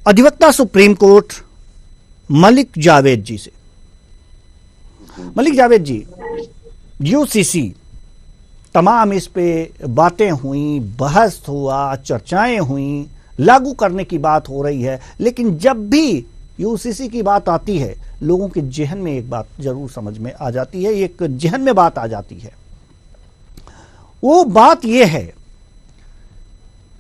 अधिवक्ता supreme court Malik Javed जी से। मलिक जावेद जी, UCC तमाम इस पे बातें हुई, बहस हुआ, चर्चाएं हुई, लागू करने की बात हो रही है, लेकिन जब भी यूसीसी की बात आती है लोगों के जेहन में एक बात जरूर समझ में आ जाती है, एक जेहन में बात आ जाती है। वो बात यह है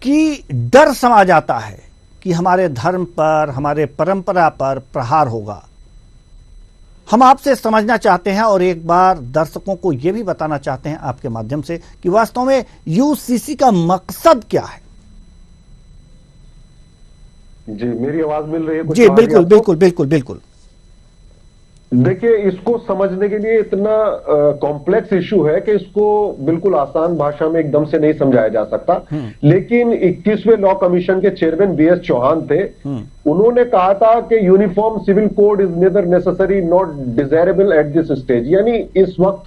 कि डर समा जाता है कि हमारे धर्म पर, हमारे परंपरा पर प्रहार होगा। हम आपसे समझना चाहते हैं और एक बार दर्शकों को यह भी बताना चाहते हैं आपके माध्यम से कि वास्तव में यूसीसी का मकसद क्या है। जी, मेरी आवाज मिल रही है? जी बिल्कुल बिल्कुल बिल्कुल बिल्कुल। देखिए, इसको समझने के लिए इतना कॉम्प्लेक्स इशू है कि इसको बिल्कुल आसान भाषा में एकदम से नहीं समझाया जा सकता। लेकिन 21वें लॉ कमीशन के चेयरमैन बीएस चौहान थे, उन्होंने कहा था कि uniform civil code is neither necessary not desirable at this stage. यानी इस वक्त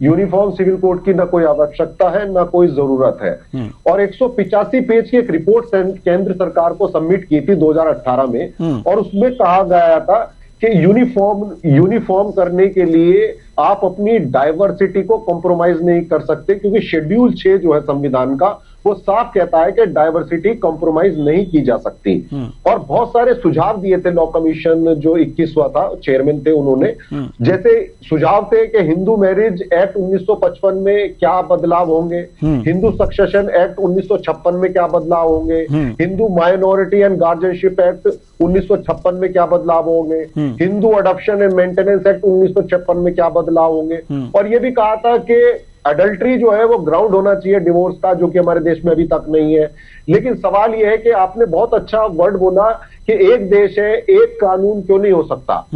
यूनिफॉर्म सिविल कोड की ना कोई आवश्यकता है ना कोई जरूरत है। और 185 पेज की एक रिपोर्ट केंद्र सरकार को सबमिट की थी 2018 में, और उसमें कहा गया था कि यूनिफॉर्म करने के लिए आप अपनी डाइवर्सिटी को कॉम्प्रोमाइज नहीं कर सकते, क्योंकि शेड्यूल 6 जो है संविधान का, वो साफ कहता है कि डाइवर्सिटी कॉम्प्रोमाइज नहीं की जा सकती। और बहुत सारे सुझाव दिए थे लॉ कमीशन जो 21वां था, चेयरमैन थे उन्होंने। जैसे सुझाव थे कि हिंदू मैरिज एक्ट 1955 में क्या बदलाव होंगे, हिंदू सक्सेशन एक्ट 1956 में क्या बदलाव होंगे, Hindu minority and guardianship act 1956 में क्या बदलाव होंगे, Hindu adoption and maintenance act 1956 में क्या बदलाव होंगे। और यह भी कहा था कि अडल्ट्री जो है वो ग्राउंड होना चाहिए डिवोर्स का, जो कि हमारे देश में अभी तक नहीं है। लेकिन सवाल यह है कि आपने बहुत अच्छा वर्ड बोला कि एक देश है एक कानून क्यों नहीं हो सकता।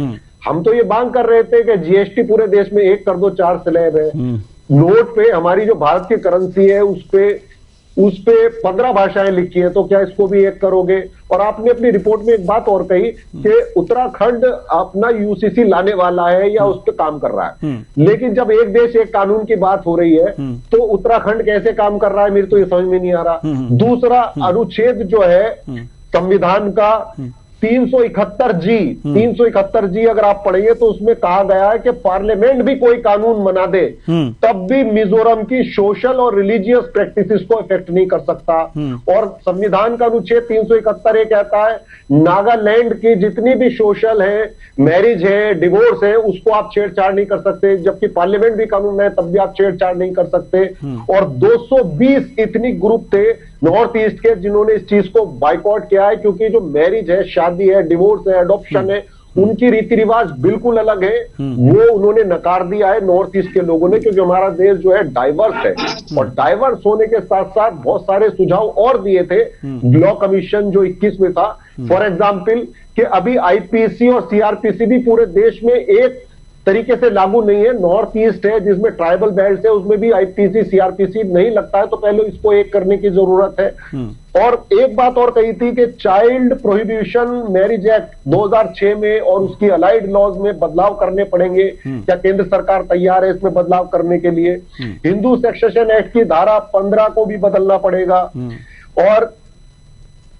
हम तो ये मांग कर रहे थे कि जीएसटी पूरे देश में एक कर दो, 4 स्लैब है। नोट पे हमारी जो भारत की करेंसी है उस पे 15 भाषाएं लिखी है, तो क्या इसको भी एक करोगे? और आपने अपनी रिपोर्ट में एक बात और कही कि उत्तराखंड अपना यूसीसी लाने वाला है या उस पर काम कर रहा है। लेकिन जब एक देश एक कानून की बात हो रही है तो उत्तराखंड कैसे काम कर रहा है, मेरे तो ये समझ में नहीं आ रहा। दूसरा अनुच्छेद जो है संविधान का 371 जी अगर आप पढ़ेंगे तो उसमें कहा गया है कि पार्लियामेंट भी कोई कानून बना दे तब भी मिजोरम की सोशल और रिलीजियस प्रैक्टिसेस को इफेक्ट नहीं कर सकता। और संविधान का अनुच्छेद 371 ये कहता है नागालैंड की जितनी भी सोशल है, मैरिज है, डिवोर्स है, उसको आप छेड़छाड़ नहीं कर सकते, जबकि पार्लियामेंट भी कानून है तब भी आप छेड़छाड़ नहीं कर सकते। और 220 इथनिक ग्रुप थे नॉर्थ ईस्ट के जिन्होंने इस चीज को बाइकआउट किया है, क्योंकि जो मैरिज है, शादी है, डिवोर्स है, अडॉप्शन है, उनकी रीति रिवाज बिल्कुल अलग है। वो उन्होंने नकार दिया है नॉर्थ ईस्ट के लोगों ने, क्योंकि हमारा देश जो है डाइवर्स है। और डाइवर्स होने के साथ साथ बहुत सारे सुझाव और दिए थे लॉ कमीशन जो 21 में था। फॉर एग्जाम्पल कि अभी आईपीसी और सीआरपीसी भी पूरे देश में एक तरीके से लागू नहीं है। नॉर्थ ईस्ट है जिसमें ट्राइबल बेल्ट है, उसमें भी आईपीसी सीआरपीसी नहीं लगता है, तो पहले इसको एक करने की जरूरत है। और एक बात और कही थी कि चाइल्ड प्रोहिबिशन मैरिज एक्ट 2006 में और उसकी अलाइड लॉज में बदलाव करने पड़ेंगे। क्या केंद्र सरकार तैयार है इसमें बदलाव करने के लिए? हिंदू सक्सेशन एक्ट की धारा 15 को भी बदलना पड़ेगा। और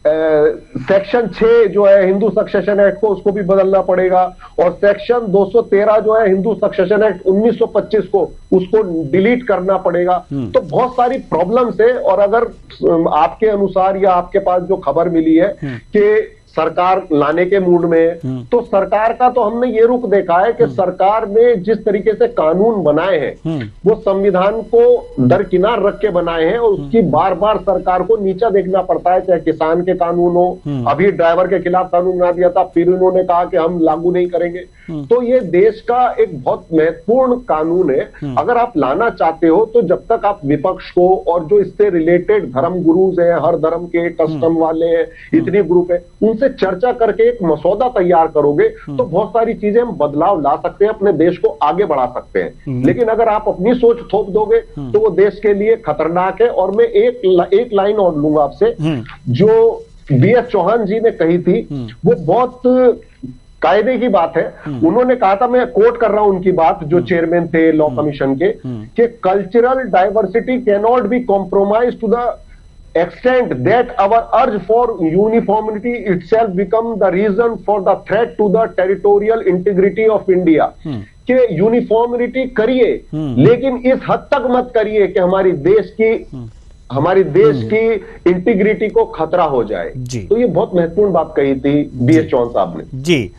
सेक्शन 6 जो है हिंदू सक्सेशन एक्ट को, उसको भी बदलना पड़ेगा। और सेक्शन 213 जो है हिंदू सक्सेशन एक्ट 1925 को, उसको डिलीट करना पड़ेगा। तो बहुत सारी प्रॉब्लम्स है। और अगर आपके अनुसार या आपके पास जो खबर मिली है कि सरकार लाने के मूड में है, तो सरकार का तो हमने ये रुख देखा है कि सरकार ने जिस तरीके से कानून बनाए हैं वो संविधान को दरकिनार रख के बनाए हैं, और उसकी बार बार सरकार को नीचा देखना पड़ता है। चाहे किसान के कानून हो, अभी ड्राइवर के खिलाफ कानून बना दिया था, फिर उन्होंने कहा कि हम लागू नहीं करेंगे। तो ये देश का एक बहुत महत्वपूर्ण कानून है। अगर आप लाना चाहते हो तो जब तक आप विपक्ष को और जो इससे रिलेटेड धर्म गुरुज हैं, हर धर्म के कस्टम वाले हैं, इतने ग्रुप है, उनसे चर्चा करके एक मसौदा तैयार करोगे तो बहुत सारी चीजें हम बदलाव ला सकते हैं, अपने देश को आगे बढ़ा सकते हैं। लेकिन अगर आप अपनी सोच थोप दोगे तो वो देश के लिए खतरनाक है। और मैं एक लाइन और लूंगा आपसे, जो बीएस चौहान जी ने कही थी वो बहुत कायदे की बात है। उन्होंने कहा था, मैं कोट कर रहा हूं उनकी बात, जो चेयरमैन थे लॉ कमीशन के, कि cultural diversity can not be compromise to the extent that our urge for uniformity itself become the reason for the threat to the territorial integrity of India. कि यूनिफॉर्मिटी करिए लेकिन इस हद तक मत करिए कि हमारी देश की इंटीग्रिटी को खतरा हो जाए। जी। तो ये बहुत महत्वपूर्ण बात कही थी बी एस चौहान साहब ने। जी।